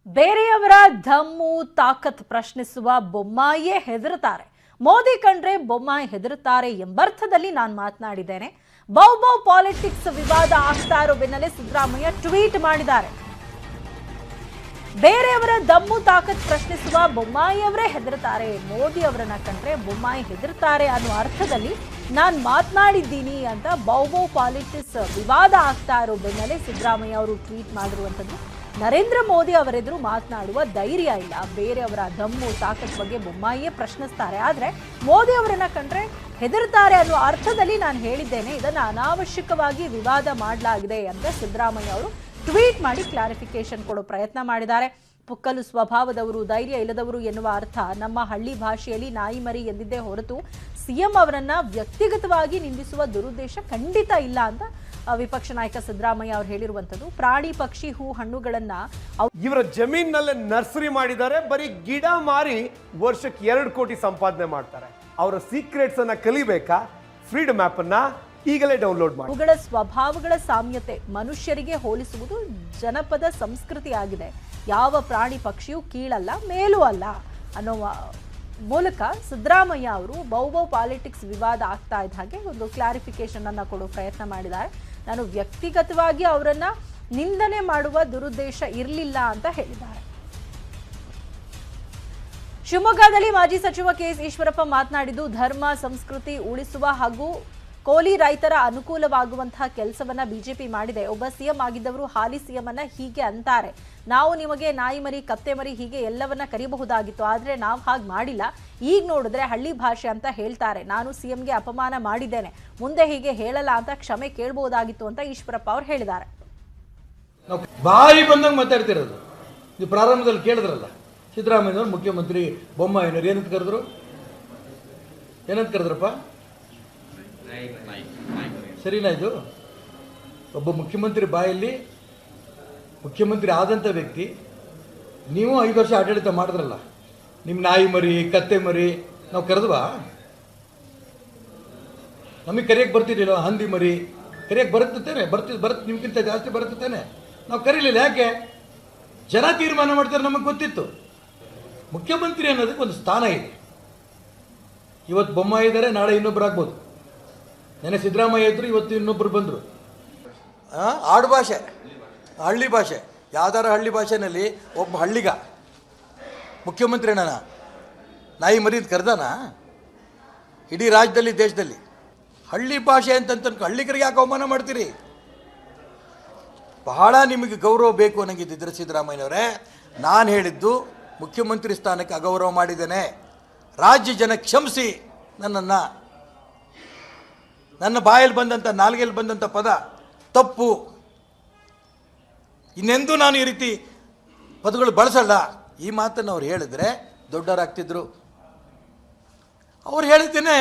ಬೇರೆಯವರ ಧಮ್ಮು ತಾಕತ್ ಪ್ರಶ್ನಿಸುವ ಬೊಮ್ಮಾಯಿಯೇ ಹೆದರುತ್ತಾರೆ. ಮೋದಿ ಕಂಡ್ರೆ ಬೊಮ್ಮಾಯಿ ಹೆದರುತ್ತಾರೆ ಎಂಬರ್ಥದಲ್ಲಿ ನಾನು ಮಾತನಾಡಿದ್ದೇನೆ. ಬೌ ಪಾಲಿಟಿಕ್ಸ್ ವಿವಾದ ಆಗ್ತಾ ಇರೋ ಬೆನ್ನಲ್ಲೇ ಸಿದ್ದರಾಮಯ್ಯ ಟ್ವೀಟ್ ಮಾಡಿದ್ದಾರೆ. ಬೇರೆಯವರ ದಮ್ಮು ತಾಕತ್ ಪ್ರಶ್ನಿಸುವ ಬೊಮ್ಮಾಯಿಯವರೇ ಹೆದರುತ್ತಾರೆ, ಮೋದಿ ಅವರನ್ನ ಕಂಡ್ರೆ ಬೊಮ್ಮಾಯಿ ಹೆದರುತ್ತಾರೆ ಅನ್ನೋ ಅರ್ಥದಲ್ಲಿ ನಾನು ಮಾತನಾಡಿದ್ದೀನಿ ಅಂತ ಬೌ ಪಾಲಿಟಿಕ್ಸ್ ವಿವಾದ ಆಗ್ತಾ ಇರೋ ಬೆನ್ನಲ್ಲೇ ಸಿದ್ದರಾಮಯ್ಯ ಅವರು ಟ್ವೀಟ್ ಮಾಡಿರುವಂಥದ್ದು. ನರೇಂದ್ರ ಮೋದಿ ಅವರೆದುರು ಮಾತನಾಡುವ ಧೈರ್ಯ ಇಲ್ಲ, ಬೇರೆಯವರ ದಮ್ಮು ತಾಕತ್ ಬಗ್ಗೆ ಬೊಮ್ಮಾಯಿಯೇ ಪ್ರಶ್ನಿಸ್ತಾರೆ, ಆದರೆ ಮೋದಿ ಅವರನ್ನ ಕಂಡ್ರೆ ಹೆದರ್ತಾರೆ ಅನ್ನೋ ಅರ್ಥದಲ್ಲಿ ನಾನು ಹೇಳಿದ್ದೇನೆ. ಇದನ್ನು ಅನಾವಶ್ಯಕವಾಗಿ ವಿವಾದ ಮಾಡಲಾಗಿದೆ ಅಂತ ಸಿದ್ದರಾಮಯ್ಯ ಅವರು ಟ್ವೀಟ್ ಮಾಡಿ ಕ್ಲಾರಿಫಿಕೇಶನ್ ಕೊಡೋ ಪ್ರಯತ್ನ ಮಾಡಿದ್ದಾರೆ. ಪುಕ್ಕಲು ಸ್ವಭಾವದವರು, ಧೈರ್ಯ ಇಲ್ಲದವರು ಎನ್ನುವ ಅರ್ಥ ನಮ್ಮ ಹಳ್ಳಿ ಭಾಷೆಯಲ್ಲಿ ನಾಯಿ ಮರಿ ಎಂದಿದ್ದೇ ಹೊರತು ಸಿಎಂ ಅವರನ್ನ ವ್ಯಕ್ತಿಗತವಾಗಿ ನಿಂದಿಸುವ ದುರುದ್ದೇಶ ಖಂಡಿತ ಇಲ್ಲ ಅಂತ ವಿಪಕ್ಷ ನಾಯಕ ಸಿದ್ದರಾಮಯ್ಯ ಅವರು ಹೇಳಿರುವಂತದ್ದು. ಪ್ರಾಣಿ ಪಕ್ಷಿ ಹೂ ಹಣ್ಣುಗಳನ್ನ ಇವರ ಜಮೀನಲ್ಲೇ ನರ್ಸರಿ ಮಾಡಿದ್ದಾರೆ, ಬರೀ ಗಿಡ ಮಾರಿ ವರ್ಷಕ್ಕೆ 2 ಕೋಟಿ ಸಂಪಾದನೆ ಮಾಡ್ತಾರೆ. ಅವರ ಸೀಕ್ರೆಟ್ಸ್ ಅನ್ನ ಕಲಿಬೇಕಾ? ಫ್ರೀಡಮ್ ಆಪ್ ಅನ್ನ ಈಗಲೇ ಡೌನ್ಲೋಡ್ ಮಾಡಿ. ಅವುಗಳ ಸ್ವಭಾವಗಳ ಸಾಮ್ಯತೆ ಮನುಷ್ಯರಿಗೆ ಹೋಲಿಸುವುದು ಜನಪದ ಸಂಸ್ಕೃತಿ ಆಗಿದೆ. ಯಾವ ಪ್ರಾಣಿ ಪಕ್ಷಿಯೂ ಕೀಳಲ್ಲ ಮೇಲೂ ಅಲ್ಲ ಅನ್ನೋ ಮೂಲಕ ಸಿದ್ದರಾಮಯ್ಯ ಅವರು ಬೌ ಪಾಲಿಟಿಕ್ಸ್ ವಿವಾದ ಆಗ್ತಾ ಇದ್ದ ಹಾಗೆ ಒಂದು ಕ್ಲಾರಿಫಿಕೇಶನ್ ಅನ್ನ ಕೊಡೋ ಪ್ರಯತ್ನ ಮಾಡಿದ್ದಾರೆ. ನಾನು ವ್ಯಕ್ತಿಗತವಾಗಿ ಅವರನ್ನ ನಿಂದನೆ ಮಾಡುವ ದುರುದ್ದೇಶ ಇರಲಿಲ್ಲ ಅಂತ ಹೇಳಿದ್ದಾರೆ. ಶಿವಮೊಗ್ಗದಲ್ಲಿ ಮಾಜಿ ಸಚಿವ ಕೆಎಸ್ ಈಶ್ವರಪ್ಪ ಮಾತನಾಡಿದ್ದು, ಧರ್ಮ ಸಂಸ್ಕೃತಿ ಉಳಿಸುವ ಹಾಗೂ ಕೋಲಿ ರೈತರ ಅನುಕೂಲವಾಗುವಂತಹ ಕೆಲಸವನ್ನ ಬಿಜೆಪಿ ಮಾಡಿದೆ. ಒಬ್ಬ ಸಿಎಂ ಆಗಿದ್ದವರು ಹಾಲಿ ಸಿಎಂ ಅನ್ನ ಹೀಗೆ ಅಂತಾರೆ, ನಾವು ನಿಮಗೆ ನಾಯಿ ಮರಿ ಕತ್ತೆ ಮರಿ ಹೀಗೆ ಎಲ್ಲವನ್ನ ಕರೀಬಹುದಾಗಿತ್ತು, ಆದ್ರೆ ನಾವು ಹಾಗೆ ಮಾಡಿಲ್ಲ. ಈಗ ನೋಡಿದ್ರೆ ಹಳ್ಳಿ ಭಾಷೆ ಅಂತ ಹೇಳ್ತಾರೆ, ನಾನು ಸಿಎಂಗೆ ಅಪಮಾನ ಮಾಡಿದ್ದೇನೆ, ಮುಂದೆ ಹೀಗೆ ಹೇಳಲ್ಲ ಅಂತ ಕ್ಷಮೆ ಕೇಳಬಹುದಾಗಿತ್ತು ಅಂತ ಈಶ್ವರಪ್ಪ ಅವರು ಹೇಳಿದ್ದಾರೆ. ಬಾಯಿ ಬಂದಂಗೆ ಮಾತಾಡ್ತಿರೋದು. ನೀವು ಪ್ರಾರಂಭದಲ್ಲಿ ಕೇಳಿದ್ರಲ್ಲ, ಸಿದ್ದರಾಮಯ್ಯನವರು ಮುಖ್ಯಮಂತ್ರಿ ಬೊಮ್ಮಾಯಿನವರು ಏನಂತ ಕರೆದ್ರಪ್ಪ? ಸರಿನಾ? ಇದು ಒಬ್ಬ ಮುಖ್ಯಮಂತ್ರಿ ಬಾಯಲ್ಲಿ ಮುಖ್ಯಮಂತ್ರಿ ಆದಂಥ ವ್ಯಕ್ತಿ, ನೀವು 5 ವರ್ಷ ಆಡಳಿತ ಮಾಡಿದ್ರಲ್ಲ, ನಿಮ್ಮ ನಾಯಿ ಮರಿ ಕತ್ತೆ ಮರಿ ನಾವು ಕರೆದ್ವಾ? ನಮಗೆ ಕರೆಯಕ್ಕೆ ಬರ್ತಿರ್ಲಿಲ್ಲ. ಹಂದಿ ಮರಿ ಕರೆಯಕ್ಕೆ ಬರುತ್ತೆ ನಿಮ್ಗಿಂತ ಜಾಸ್ತಿ ಬರುತ್ತೇನೆ, ನಾವು ಕರೀಲಿಲ್ಲ. ಯಾಕೆ? ಜನ ತೀರ್ಮಾನ ಮಾಡ್ತಾರೆ, ನಮಗೆ ಗೊತ್ತಿತ್ತು. ಮುಖ್ಯಮಂತ್ರಿ ಅನ್ನೋದಕ್ಕೆ ಒಂದು ಸ್ಥಾನ ಇದೆ. ಇವತ್ತು ಬೊಮ್ಮಾಯಿ ಇದ್ದಾರೆ, ನಾಳೆ ಇನ್ನೊಬ್ರು ಆಗ್ಬೋದು. ನೆನೆ ಸಿದ್ದರಾಮಯ್ಯ ಇದ್ರು, ಇವತ್ತು ಇನ್ನೊಬ್ರು ಬಂದರು. ಆಡು ಭಾಷೆ, ಹಳ್ಳಿ ಭಾಷೆ, ಯಾವ್ದಾರ ಹಳ್ಳಿ ಭಾಷೆನಲ್ಲಿ ಒಬ್ಬ ಹಳ್ಳಿಗ ಮುಖ್ಯಮಂತ್ರಿ ಅಣ್ಣ ನಾಯಿ ಮರಿ ಕರೆದಾನ? ಇಡೀ ರಾಜ್ಯದಲ್ಲಿ ದೇಶದಲ್ಲಿ ಹಳ್ಳಿ ಭಾಷೆ ಅಂತ ಹಳ್ಳಿಗರಿಗೆ ಯಾಕೆ ಅವಮಾನ ಮಾಡ್ತೀರಿ? ಬಹಳ ನಿಮಗೆ ಗೌರವ ಬೇಕು ಅನ್ನಂಗಿದ್ದಿದ್ರೆ ಸಿದ್ದರಾಮಯ್ಯನವರೇ, ನಾನು ಹೇಳಿದ್ದು ಮುಖ್ಯಮಂತ್ರಿ ಸ್ಥಾನಕ್ಕೆ ಅಗೌರವ ಮಾಡಿದ್ದೇನೆ. ರಾಜ್ಯ ಜನ ಕ್ಷಮಿಸಿ ನನ್ನನ್ನು. ನನ್ನ ಬಾಯಲ್ಲಿ ಬಂದಂಥ, ನಾಲ್ಗೆಯಲ್ಲಿ ಬಂದಂಥ ಪದ ತಪ್ಪು. ಇನ್ನೆಂದೂ ನಾನು ಈ ರೀತಿ ಪದಗಳು ಬಳಸಲ್ಲ. ಈ ಮಾತನ್ನು ಅವ್ರು ಹೇಳಿದ್ರೆ ದೊಡ್ಡವರಾಗ್ತಿದ್ರು. ಅವ್ರು ಹೇಳಿದ್ದೇನೆ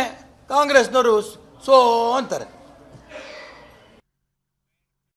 ಕಾಂಗ್ರೆಸ್ನವರು ಸೋ ಅಂತಾರೆ.